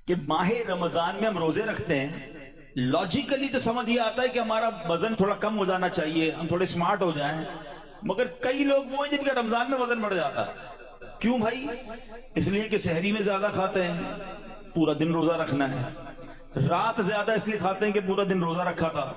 کہ ماہ رمضان میں ہم روزے رکھتے ہیں، لاجیکلی تو سمجھ یہ آتا ہے کہ ہمارا وزن تھوڑا کم ہو جانا چاہیے، ہم تھوڑے سمارٹ ہو جائیں، مگر کئی لوگ وہ ہیں جن کا رمضان میں وزن بڑھ جاتا ہے۔ کیوں بھائی؟ اس لیے کہ سحری میں زیادہ کھاتے ہیں، پورا دن روزہ رکھنا ہے، رات زیادہ اس لیے کھاتے ہیں کہ پورا دن روزہ رکھا تھا،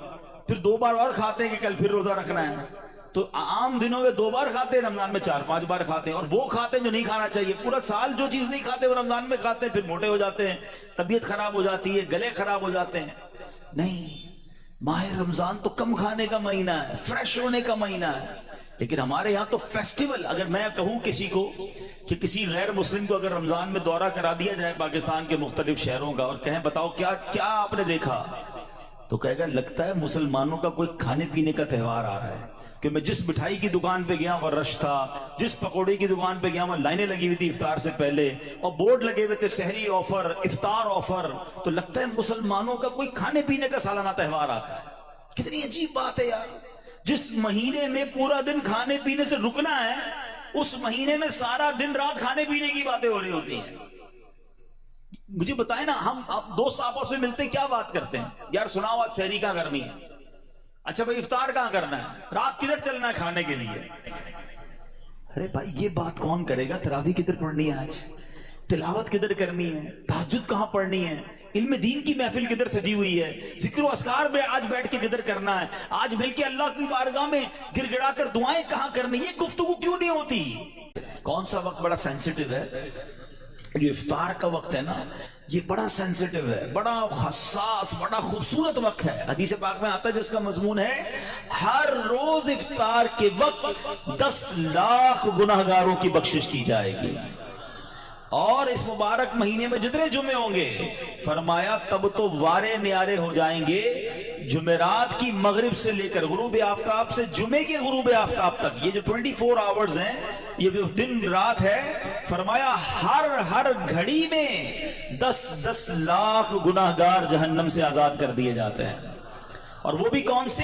پھر 2 بار اور کھاتے ہیں کہ کل پھر روزہ رکھنا ہے، تو عام دنوں میں 2 بار کھاتے ہیں، رمضان میں 4-5 بار کھاتے ہیں، اور وہ کھاتے ہیں جو نہیں کھانا چاہیے، پورا سال جو چیز نہیں کھاتے وہ رمضان میں کھاتے ہیں، پھر موٹے ہو جاتے ہیں، طبیعت خراب ہو جاتی ہے، گلے خراب ہو جاتے ہیں۔ نہیں، ماہ رمضان تو کم کھانے کا مہینہ ہے، فریش ہونے کا مہینہ ہے۔ لیکن ہمارے یہاں تو فیسٹیول، اگر میں کہوں کسی کو کہ کسی غیر مسلم کو اگر رمضان میں دورہ کرا دیا جائے پاکستان کے مختلف شہروں کا اور کہیں بتاؤ کیا کیا آپ نے دیکھا، تو کہے گا لگتا ہے مسلمانوں کا کوئی کھانے پینے کا تہوار آ رہا ہے، کہ میں جس مٹھائی کی دکان پہ گیا وہ رش تھا، جس پکوڑے کی دکان پہ گیا وہ لائنیں لگی ہوئی تھی افطار سے پہلے، اور بورڈ لگے ہوئے تھے سحری آفر، افطار آفر، تو لگتا ہے مسلمانوں کا کوئی کھانے پینے کا سالانہ تہوار آتا ہے۔ کتنی عجیب بات ہے یار، جس مہینے میں پورا دن کھانے پینے سے رکنا ہے، اس مہینے میں سارا دن رات کھانے پینے کی باتیں ہو رہی ہوتی ہیں۔ مجھے بتائیں نا، ہم دوست آپس میں ملتے کیا بات کرتے ہیں؟ یار سناؤ آج سحری کہاں کرنی ہے؟ اچھا بھائی افطار کہاں کرنا ہے؟ رات کدھر چلنا ہے کھانے کے لیے؟ ارے بھائی یہ بات کون کرے گا؟ تراویح کدھر پڑھنی ہے آج؟ تلاوت کدھر کرنی ہے؟ تہجد کہاں پڑھنی ہے؟ علم دین کی محفل کدھر سجی ہوئی ہے؟ ذکر و اذکار میں آج بیٹھ کے کدھر کرنا ہے؟ آج مل کے اللہ کی بارگاہ میں گر گڑا کر دعائیں کہاں کرنی؟ یہ گفتگو کیوں نہیں ہوتی؟ کون سا وقت بڑا سینسیٹیو ہے؟ یہ افطار کا وقت ہے نا، یہ بڑا سینسیٹیو ہے، بڑا حساس، بڑا خوبصورت وقت ہے۔ حدیث پاک میں آتا ہے جس کا مضمون ہے ہر روز افطار کے وقت 10 لاکھ گناہگاروں کی بخشش کی جائے گی، اور اس مبارک مہینے میں جتنے جمعے ہوں گے فرمایا تب تو وارے نیارے ہو جائیں گے، جمعرات کی مغرب سے لے کر غروب آفتاب سے جمعے کے غروب آفتاب تک، یہ جو 24 آورز ہیں، یہ جو دن رات ہے، فرمایا ہر گھڑی میں 10 لاکھ گناہگار جہنم سے آزاد کر دیے جاتے ہیں۔ اور وہ بھی کون سے؟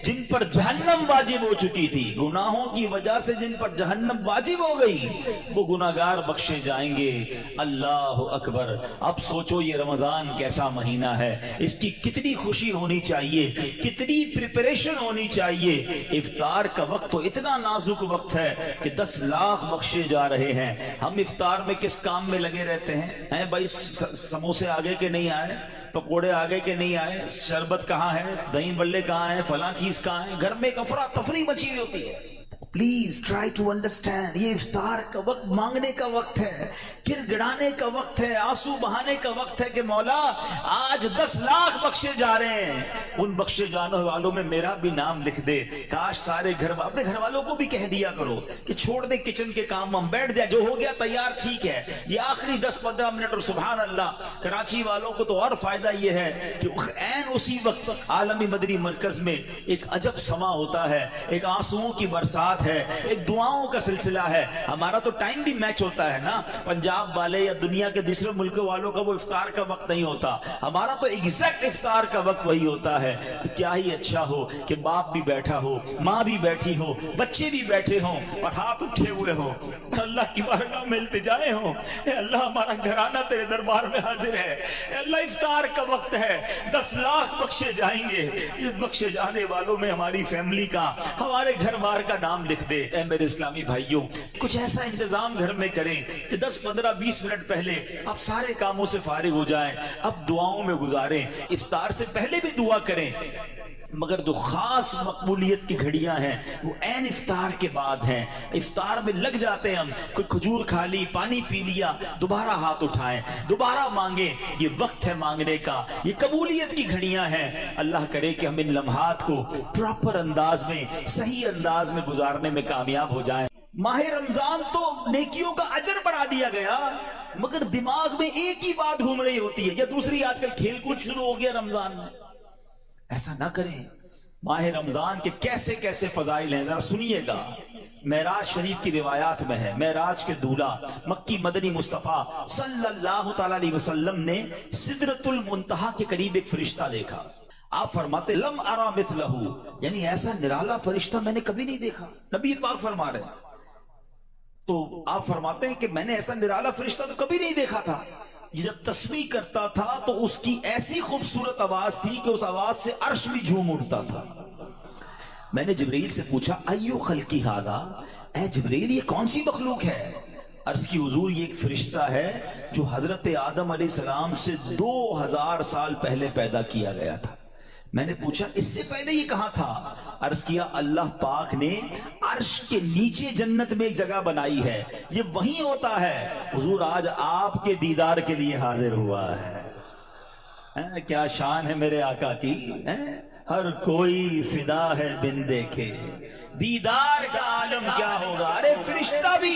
جن پر جہنم واجب ہو چکی تھی، گناہوں کی وجہ سے جن پر جہنم واجب ہو گئی، وہ گناہگار بخشے جائیں گے۔ اللہ اکبر! اب سوچو یہ رمضان کیسا مہینہ ہے، اس کی کتنی خوشی ہونی چاہیے، کتنی پریپریشن ہونی چاہیے۔ افطار کا وقت تو اتنا نازک وقت ہے کہ 10 لاکھ بخشے جا رہے ہیں۔ ہم افطار میں کس کام میں لگے رہتے ہیں بھائی؟ سموسے آگے کے نہیں آئے، پکوڑے آگے کے نہیں آئے، شربت کہاں ہے، دہی بلے کہاں ہیں، فلاں چیز کہاں ہے، گھر میں ایک افراتفری مچی ہوئی ہوتی ہے۔ پلیز ٹرائی ٹو انڈرسٹینڈ، یہ افطار کا وقت مانگنے کا وقت ہے، گر گڑانے کا وقت ہے، آنسو بہانے کا وقت ہے کہ مولا آج 10 لاکھ بخشے جا رہے ہیں، ان بخشے جانے والوں میں میرا بھی نام لکھ دے۔ کاش سارے اپنے گھر والوں کو بھی کہہ دیا کرو کہ چھوڑ دیں کچن کے کام، ہم بیٹھ جائیں، جو ہو گیا تیار ٹھیک ہے، یہ آخری 10-15 منٹ، اور سبحان اللہ کراچی والوں کو تو اور فائدہ یہ ہے کہ عین اسی وقت عالمی مدنی مرکز میں ایک عجب سما ہوتا ہے، ایک آنسوؤں کی برسات ہے، ایک دعاؤں کا سلسلہ ہے۔ ہمارا تو ٹائم بھی میچ ہوتا ہے نا، پنجاب والے یا دنیا کے دوسرے ملکوں والوں کا وہ افطار کا وقت نہیں ہوتا، ہمارا تو ایگزیکٹ افطار کا وقت وہی ہوتا ہے۔ تو کیا ہی اچھا ہو کہ باپ بھی بیٹھا ہو، ماں بھی بیٹھی ہو، بچے بھی بیٹھے ہوں اور ہاتھ اٹھے ہوئے ہوں، اللہ کی بارگاہ میں التجائے ہوں، اے اللہ ہمارا گھرانہ تیرے دربار میں حاضر ہے، اے اللہ افطار کا وقت ہے، 10 لاکھ بخشے جائیں گے، اس بخشے جانے والوں میں ہماری فیملی کا، ہمارے گھر بار کا نام لکھ دے۔ اے میرے اسلامی بھائیوں، کچھ ایسا انتظام گھر میں کریں کہ 10-15-20 منٹ پہلے آپ سارے کاموں سے فارغ ہو جائیں، اب دعاؤں میں گزاریں، افطار سے پہلے بھی دعا کریں، مگر جو خاص مقبولیت کی گھڑیاں ہیں وہ عین افطار کے بعد ہیں۔ افطار میں لگ جاتے ہیں ہم، کوئی کھجور کھا لی، پانی پی لیا، دوبارہ ہاتھ اٹھائیں، دوبارہ مانگیں، یہ وقت ہے مانگنے کا، یہ قبولیت کی گھڑیاں ہیں۔ اللہ کرے کہ ہم ان لمحات کو پراپر انداز میں، صحیح انداز میں گزارنے میں کامیاب ہو جائیں۔ ماہ رمضان تو نیکیوں کا اجر بڑھا دیا گیا، مگر دماغ میں ایک ہی بات گھوم رہی ہوتی ہے، یا دوسری آج کل کھیل کود شروع ہو گیا رمضان میں۔ ایسا نہ کریں۔ ماہ رمضان کے کیسے کیسے فضائل ہیں ذرا سنیے گا۔ معراج شریف کی روایات میں ہے، معراج کے دولہ مکی مدنی مصطفیٰ صلی اللہ تعالی علیہ وسلم نے سدرۃ المنتہا کے قریب ایک فرشتہ دیکھا۔ آپ فرماتے لم ارا مثلہ، یعنی ایسا نرالا فرشتہ میں نے کبھی نہیں دیکھا، نبی پاک فرما رہے ہیں۔ تو آپ فرماتے ہیں کہ میں نے ایسا نرالا فرشتہ تو کبھی نہیں دیکھا تھا۔ یہ جب تسبیح کرتا تھا تو اس کی ایسی خوبصورت آواز تھی کہ اس آواز سے عرش بھی جھوم اٹھتا تھا. میں نے جبرائیل سے پوچھا ایو خلقی ھذا، اے جبرائیل یہ کون سی مخلوق ہے؟ عرض کی حضور یہ ایک فرشتہ ہے جو حضرت آدم علیہ السلام سے 2000 سال پہلے پیدا کیا گیا تھا. میں نے پوچھا اس سے پہلے یہ کہاں تھا؟ عرض کیا اللہ پاک نے عرش کے نیچے جنت میں ایک جگہ بنائی ہے، یہ وہیں ہوتا ہے. حضور آج آپ کے دیدار کے لیے حاضر ہوا ہے. کیا شان ہے میرے آقا کی، ہر کوئی فدا ہے بن دیکھے، دیدار کا عالم کیا ہوگا. ارے فرشتہ بھی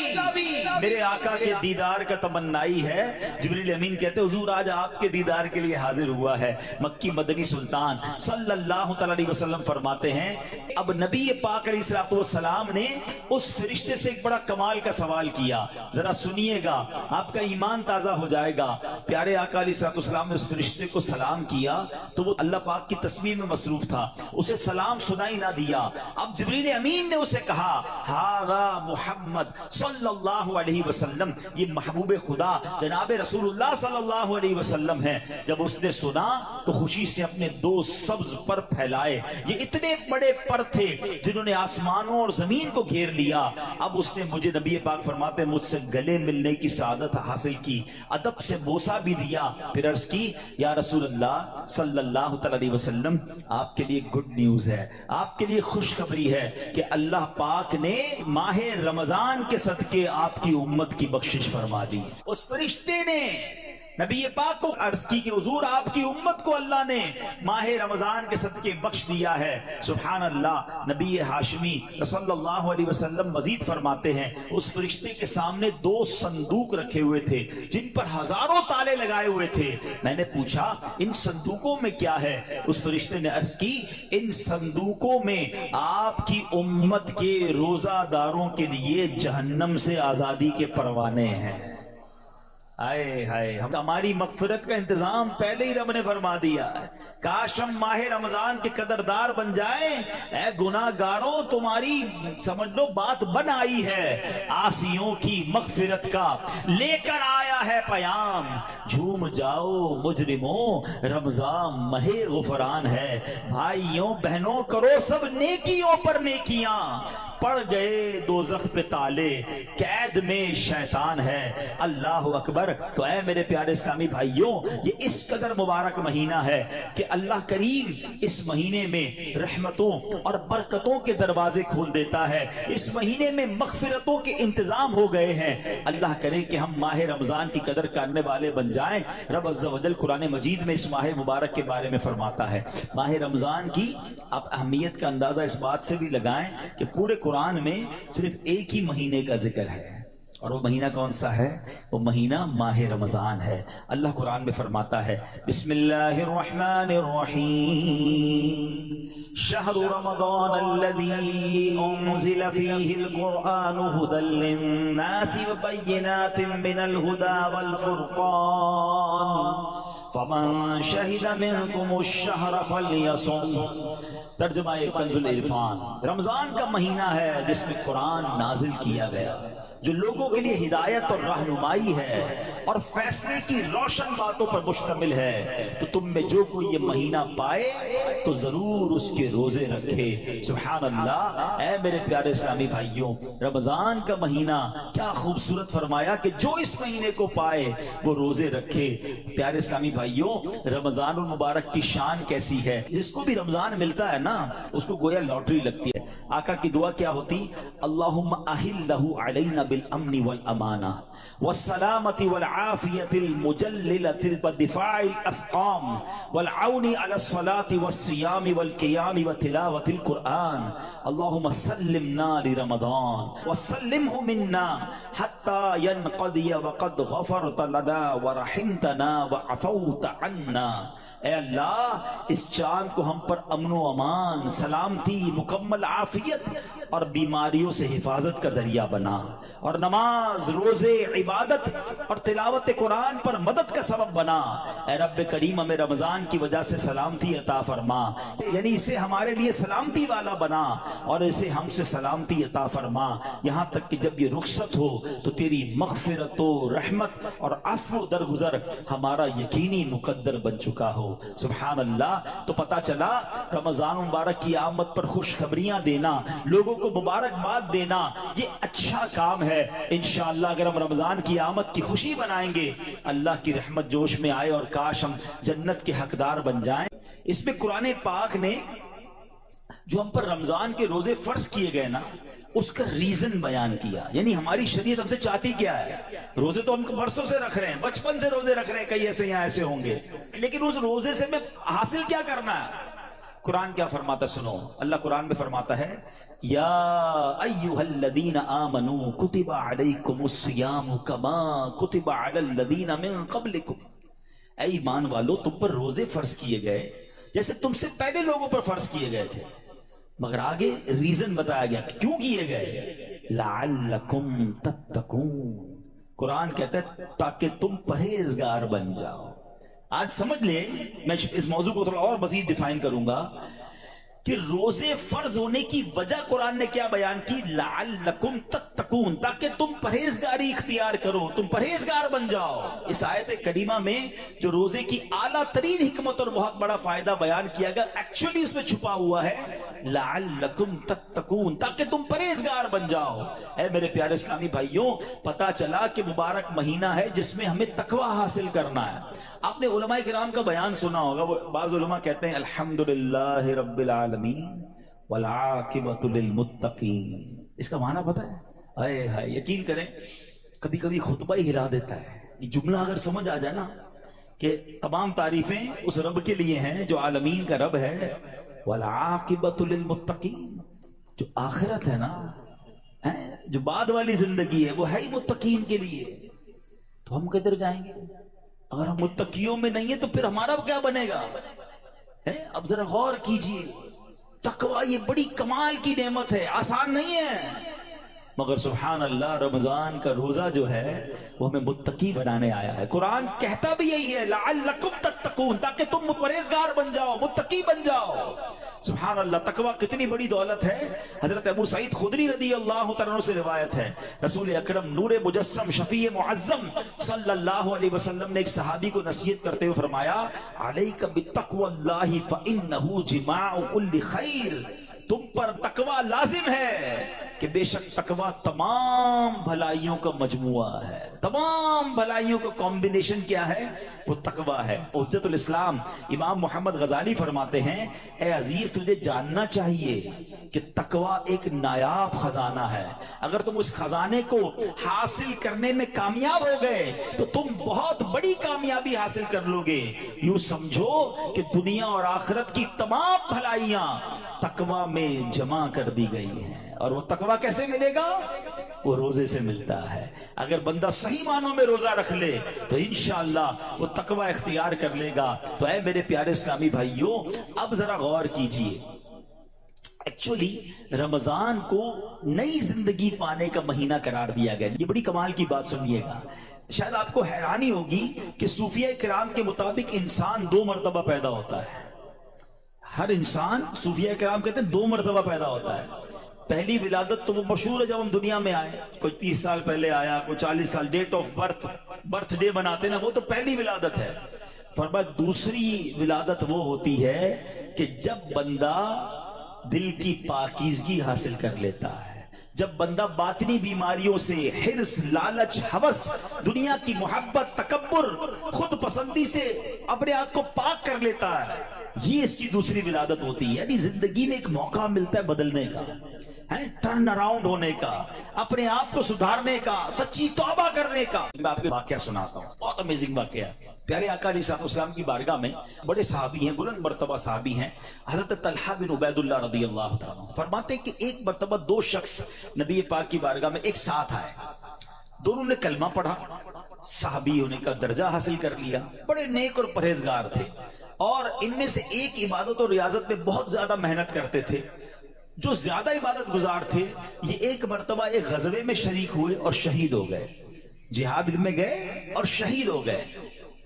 میرے آقا کے دیدار کا تمنائی ہے. جبریل امین کہتے حضور آج آپ کے دیدار کے لیے حاضر ہوا ہے. مکی مدنی سلطان صلی اللہ علیہ وسلم فرماتے ہیں اب نبی پاک علیہ السلام نے اس فرشتے سے ایک بڑا کمال کا سوال کیا. ذرا سنیے گا، آپ کا ایمان تازہ ہو جائے گا. پیارے آقا علیہ السلام نے اس فرشتے کو سلام کیا تو وہ اللہ پاک کی تسبیح میں مصروف تھا، اسے سلام سنائی نہ دیا. اب جبریل امین نے اسے کہا ہذا محمد صلی اللہ علیہ وسلم، یہ محبوب خدا جناب رسول اللہ صلی اللہ علیہ وسلم ہے. جب اس نے سنا تو خوشی سے اپنے 2 سبز پر پھیلائے. یہ اتنے بڑے پر تھے جنہوں نے آسمانوں اور زمین کو گھیر لیا. اب اس نے مجھے نبی پاک فرماتے مجھ سے گلے ملنے کی سعادت حاصل کی، ادب سے بوسہ بھی دیا. پھر عرض کی یا رسول اللہ صلی اللہ علیہ وسلم آپ کے لیے گڈ نیوز ہے، آپ کے لیے خوشخبری ہے کہ اللہ پاک نے ماہ رمضان کے صدقے آپ کی امت کی بخشش فرما دی. اس فرشتے نے نبی پاک کو عرض کی کہ حضور آپ کی امت کو اللہ نے ماہ رمضان کے صدقے بخش دیا ہے. سبحان اللہ. نبی ہاشمی صلی اللہ علیہ وسلم مزید فرماتے ہیں اس فرشتے کے سامنے 2 صندوق رکھے ہوئے تھے جن پر ہزاروں تالے لگائے ہوئے تھے. میں نے پوچھا ان صندوقوں میں کیا ہے؟ اس فرشتے نے عرض کی ان صندوقوں میں آپ کی امت کے روزہ داروں کے لیے جہنم سے آزادی کے پروانے ہیں. آئے ہائے، ہماری مغفرت کا انتظام پہلے ہی رب نے فرما دیا ہے. کاش ہم ماہ رمضان کے قدردار بن جائیں. اے گناہگاروں تمہاری سمجھ لو بات بن آئی ہے، عاصیوں کی مغفرت کا لے کر آیا ہے پیام. جھوم جاؤ مجرموں رمضان ماہ غفران ہے. بھائیوں بہنوں کرو سب نیکیوں پر نیکیاں، پڑ گئے دوزخ پہ تالے قید میں شیطان ہے. اللہ اکبر. تو اے میرے پیارے اسلامی بھائیوں یہ اس قدر مبارک مہینہ ہے کہ اللہ کریم اس مہینے میں رحمتوں اور برکتوں کے دروازے کھول دیتا ہے. اس مہینے میں مغفرتوں کے انتظام ہو گئے ہیں. اللہ کرے کہ ہم ماہ رمضان کی قدر کرنے والے بن جائیں. رب عز و جل قرآن مجید میں اس ماہ مبارک کے بارے میں فرماتا ہے. ماہ رمضان کی آپ اہمیت کا اندازہ اس بات سے بھی لگائیں کہ پورے قرآن میں صرف ایک ہی مہینے کا ذکر ہے، اور وہ مہینہ کون سا ہے؟ وہ مہینہ ماہ رمضان ہے. اللہ قرآن میں فرماتا ہے بسم اللہ الرحمن الرحیم شہر رمضان الذی انزل فیہ القرآن ھدی للناس وبینات من الھدی والفرقان فمن شہد منکم الشہر فلیصم. ترجمہ کنز العرفان. رمضان کا مہینہ ہے جس میں قرآن نازل کیا گیا، جو لوگوں کے لیے ہدایت اور رہنمائی ہے اور فیصلے کی روشن باتوں پر مشتمل ہے. تو تم میں جو کوئی یہ مہینہ پائے تو ضرور اس کے روزے رکھے. سبحان اللہ. اے میرے پیارے اسلامی بھائیوں رمضان کا مہینہ کیا خوبصورت فرمایا کہ جو اس مہینے کو پائے وہ روزے رکھے. پیارے اسلامی بھائیوں رمضان المبارک کی شان کیسی ہے. جس کو بھی رمضان ملتا ہے نا اس کو گویا لاٹری لگتی ہے. آقا کی دعا کیا ہوتی؟ اللہم احلہ علینا بالامن والامانہ والسلامة والعافیة المجللة والدفاع الاسقام والعون على الصلاة والصيام والقيام وتلاوة القرآن. اللهم سلمنا لرمضان وسلمه منا حتى ينقضي وقد غفرت لنا ورحمتنا وعفوت عنا. اے اللہ اس چاند کو ہم پر امن و امان، سلامتی، مکمل عافیت اور بیماریوں سے حفاظت کا ذریعہ بنا، اور نماز، روزے، عبادت اور تلاوت قرآن پر مدد کا سبب بنا۔ اے رب کریم ہمیں رمضان کی وجہ سے سلامتی عطا فرما، یعنی اسے ہمارے لیے سلامتی والا بنا اور اسے ہم سے سلامتی عطا فرما، یہاں تک کہ جب یہ رخصت ہو تو تیری مغفرت و رحمت اور عفو درگزر ہمارا یقینی مقدر بن چکا ہو۔ سبحان اللہ۔ تو پتا چلا رمضان مبارک کی آمد پر خوشخبریاں دینا، لوگوں کو مبارکباد دینا، یہ اچھا کام ہے۔ انشاءاللہ اگر ہم رمضان کی آمد کی خوشی بنائیں گے، اللہ کی رحمت جوش میں آئے اور کاش ہم جنت کے حقدار بن جائیں۔ اس میں قرآن پاک نے جو ہم پر رمضان کے روزے فرض کیے گئے نا، اس کا ریزن بیان کیا، یعنی ہماری شریعت ہم سے چاہتی کیا ہے۔ روزے تو ہم برسوں سے رکھ رہے ہیں، بچپن سے روزے رکھ رہے ہیں، کئی ایسے یہاں ایسے ہوں گے، لیکن اس روزے سے میں حاصل کیا کرنا ہے؟ قرآن کیا فرماتا سنو، اللہ قرآن میں فرماتا ہے یا ایھا الذین آمنوا کتب علیکم الصیام کما کتب علی الذین من قبلکم، اے ایمان والو تم پر روزے فرض کیے گئے جیسے تم سے پہلے لوگوں پر فرض کیے گئے تھے، مگر آگے ریزن بتایا گیا کیوں کیے گئے، لعلکم تتقون، قرآن کہتا ہے تاکہ تم پرہیزگار بن جاؤ۔ آج سمجھ لیں، میں اس موضوع کو تھوڑا اور مزید ڈیفائن کروں گا کہ روزے فرض ہونے کی وجہ قرآن نے کیا بیان کی، لعلکم تتقون، تاکہ تم پرہیزگاری اختیار کرو، تم پرہیزگار بن جاؤ۔ اس آیت کریمہ میں جو روزے کی اعلیٰ ترین حکمت اور بہت بڑا فائدہ بیان کیا گیا، ایکچولی اس میں چھپا ہوا ہے لعلکم تتقون، تاکہ تم پرہیزگار بن جاؤ۔ اے میرے پیارے اسلامی بھائیوں، پتا چلا کہ مبارک مہینہ ہے جس میں ہمیں تقوی حاصل کرنا ہے۔ آپ نے علماء کرام کا بیان سنا ہوگا، وہ بعض علماء کہتے ہیں الحمدللہ رب العالمین والعاقبۃ للمتقین، اس کا معنی پتہ ہے؟ اے ہائے، یقین کریں کبھی کبھی خطبہ ہی ہلا دیتا ہے یہ جملہ اگر سمجھ آ جائے نا کہ تمام تعریفیں اس رب کے لیے ہیں جو عالمین کا رب ہے، والعاقبۃ للمتقین، جو آخرت ہے نا، جو بعد والی زندگی ہے وہ ہے ہی متقین کے لیے، تو ہم کدھر جائیں گے؟ اگر ہم متقیوں میں نہیں ہیں تو پھر ہمارا کیا بنے گا؟ اب ذرا غور کیجئے، تقوی یہ بڑی کمال کی نعمت ہے، آسان نہیں ہے، مگر سبحان اللہ رمضان کا روزہ جو ہے وہ ہمیں متقی بنانے آیا ہے۔ قرآن کہتا بھی یہی ہے لعلکم تتقون، تاکہ تم پرہیزگار بن جاؤ، متقی بن جاؤ۔ سبحان اللہ، تقوی کتنی بڑی دولت ہے۔ حضرت ابو سعید خدری رضی اللہ تعالیٰ عنہ سے روایت ہے، رسول اکرم نور مجسم شفیع معظم صلی اللہ علیہ وسلم نے ایک صحابی کو نصیحت کرتے ہوئے فرمایا علیک بتقوی اللہ فإنہ جماع کل خیر، تم پر تقوی لازم ہے کہ بے شک تقوی تمام بھلائیوں کا مجموعہ ہے، تمام بھلائیوں کا کمبینیشن کیا ہے؟ وہ تقوی ہے۔ حجت الاسلام امام محمد غزالی فرماتے ہیں اے عزیز تجھے جاننا چاہیے کہ تقوی ایک نایاب خزانہ ہے، اگر تم اس خزانے کو حاصل کرنے میں کامیاب ہو گئے تو تم بہت بڑی کامیابی حاصل کر لو گے۔ یوں سمجھو کہ دنیا اور آخرت کی تمام بھلائیاں تقوی میں جمع کر دی گئی ہیں، اور وہ تقوی کیسے ملے گا؟ وہ روزے سے ملتا ہے۔ اگر بندہ صحیح معنوں میں روزہ رکھ لے تو انشاءاللہ وہ تقوی اختیار کر لے گا۔ تو اے میرے پیارے اسلامی بھائیوں، اب ذرا غور کیجئے، ایکچولی رمضان کو نئی زندگی پانے کا مہینہ قرار دیا گیا۔ یہ بڑی کمال کی بات سنیے گا، شاید آپ کو حیرانی ہوگی کہ صوفیہ کرام کے مطابق انسان 2 مرتبہ پیدا ہوتا ہے۔ ہر انسان، صوفیہ کرام کہتے ہیں 2 مرتبہ پیدا ہوتا ہے۔ پہلی ولادت تو وہ مشہور ہے جب ہم دنیا میں آئے، کوئی 30 سال پہلے آیا، کوئی 40 سال، ڈیٹ آف برتھ ڈے بناتے نا، وہ تو پہلی ولادت ہے۔ فرمایا دوسری ولادت وہ ہوتی ہے کہ جب بندہ دل کی پاکیزگی حاصل کر لیتا ہے، جب بندہ باطنی بیماریوں سے، حرص، لالچ، ہوس، دنیا کی محبت، تکبر، خود پسندی سے اپنے آپ کو پاک کر لیتا ہے، یہ اس کی دوسری ولادت ہوتی ہے۔ یعنی زندگی میں ایک موقع ملتا ہے بدلنے کا، ٹرن اراؤنڈ ہونے کا، اپنے آپ کو سدھارنے کا، سچی توبہ کرنے کا۔ میں آپ کے واقعہ سناتا ہوں، بہت امیزنگ واقعہ۔ پیارے آقا علیہ السلام کی بارگاہ میں بڑے صحابی ہیں، بلند مرتبہ صحابی ہیں، حضرت طلحہ بن عبید اللہ رضی اللہ تعالیٰ عنہ فرماتے ہیں کہ ایک مرتبہ 2 شخص نبی پاک کی بارگاہ میں ایک ساتھ آئے، دونوں نے کلمہ پڑھا، صحابی ہونے کا درجہ حاصل کر لیا، بڑے نیک اور پرہیزگار تھے، اور ان میں سے ایک عبادت اور ریاضت میں بہت زیادہ محنت کرتے تھے، جو زیادہ عبادت گزار تھے یہ ایک مرتبہ ایک غزوے میں شریک ہوئے اور شہید ہو گئے، جہاد میں گئے اور شہید ہو گئے،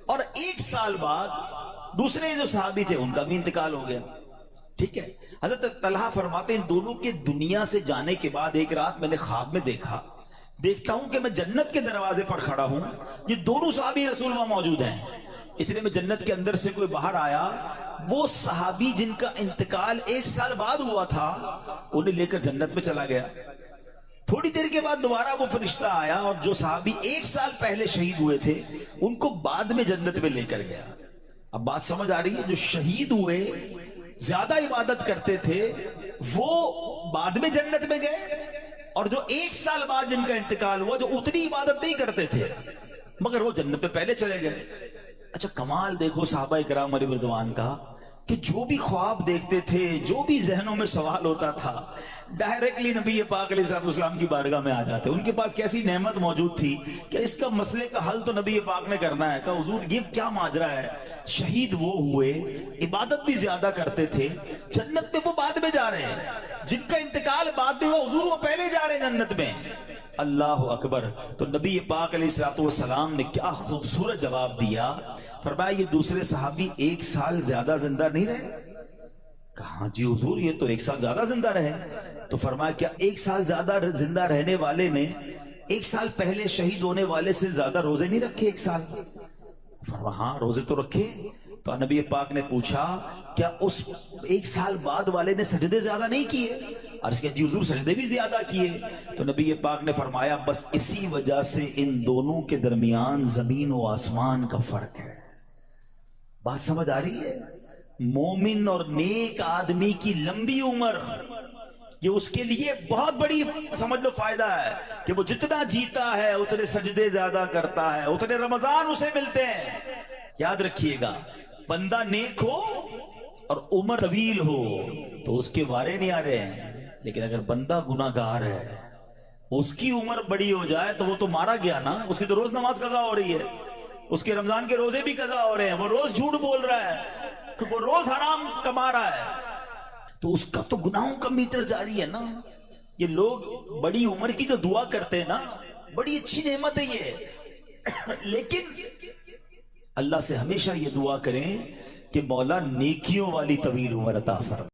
اور 1 سال بعد دوسرے جو صحابی تھے ان کا بھی انتقال ہو گیا. ٹھیک ہے. حضرت طلحہ فرماتے ہیں ان دونوں کے دنیا سے جانے کے بعد ایک رات میں نے خواب میں دیکھتا ہوں کہ میں جنت کے دروازے پر کھڑا ہوں، یہ دونوں صحابی رسول وہاں موجود ہیں. اتنے میں جنت کے اندر سے کوئی باہر آیا، وہ صحابی جن کا انتقال 1 سال بعد ہوا تھا انہیں لے کر جنت میں چلا گیا. تھوڑی دیر کے بعد دوبارہ وہ فرشتہ آیا اور جو صحابی 1 سال پہلے شہید ہوئے تھے ان کو بعد میں جنت میں لے کر گیا. اب بات سمجھ آ رہی ہے؟ جو شہید ہوئے زیادہ عبادت کرتے تھے وہ بعد میں جنت میں گئے، اور جو 1 سال بعد جن کا انتقال ہوا جو اتنی عبادت نہیں کرتے تھے مگر وہ جنت میں پہلے چلے گئے. اچھا کمال دیکھو صحابہ کرام علیہ رضوان کا کہ جو بھی خواب دیکھتے تھے، جو بھی ذہنوں میں سوال ہوتا تھا، ڈائریکٹلی نبی پاک علیہ السلام کی بارگاہ میں آ جاتے. ان کے پاس کیسی نعمت موجود تھی کہ اس کا مسئلے کا حل تو نبی پاک نے کرنا ہے. کہا حضور یہ کیا ماجرا ہے؟ شہید وہ ہوئے، عبادت بھی زیادہ کرتے تھے، جنت میں وہ بعد میں جا رہے ہیں، جن کا انتقال بعد میں ہوا حضور وہ پہلے جا رہے ہیں جنت میں. اللہ اکبر. تو نبی پاک علیہ السلام نے کیا خوبصورت جواب دیا. فرمایا یہ دوسرے صحابی 1 سال زیادہ زندہ نہیں رہے؟ کہا جی حضور یہ تو 1 سال زیادہ زندہ رہے. تو فرمایا کیا 1 سال زیادہ زندہ رہنے والے نے 1 سال پہلے شہید ہونے والے سے زیادہ روزے نہیں رکھے 1 سال؟ فرمایا ہاں روزے تو رکھے. تو نبی پاک نے پوچھا کیا اس 1 سال بعد والے نے سجدے زیادہ نہیں کیے؟ عرض کیا جی حضور سجدے بھی زیادہ کیے. تو نبی پاک نے فرمایا بس اسی وجہ سے ان دونوں کے درمیان زمین و آسمان کا فرق ہے. بات سمجھ آ رہی ہے؟ مومن اور نیک آدمی کی لمبی عمر یہ اس کے لیے بہت بڑی سمجھ لو فائدہ ہے کہ وہ جتنا جیتا ہے اتنے سجدے زیادہ کرتا ہے، اتنے رمضان اسے ملتے ہیں. یاد رکھیے گا بندہ نیک ہو اور عمر طویل ہو تو اس کے وارے نہیں آ رہے ہیں، لیکن اگر بندہ گناہگار ہے اس کی عمر بڑی ہو جائے تو وہ تو مارا گیا نا. اس کی تو روز نماز قضا ہو رہی ہے، اس کے رمضان کے روزے بھی قضا ہو رہے ہیں، وہ روز جھوٹ بول رہا ہے، وہ روز حرام کما رہا ہے، تو اس کا تو گناہوں کا میٹر جاری ہے نا. یہ لوگ بڑی عمر کی جو دعا کرتے ہیں نا بڑی اچھی نعمت ہے یہ، لیکن اللہ سے ہمیشہ یہ دعا کریں کہ مولا نیکیوں والی طویل عمر عطا فرما.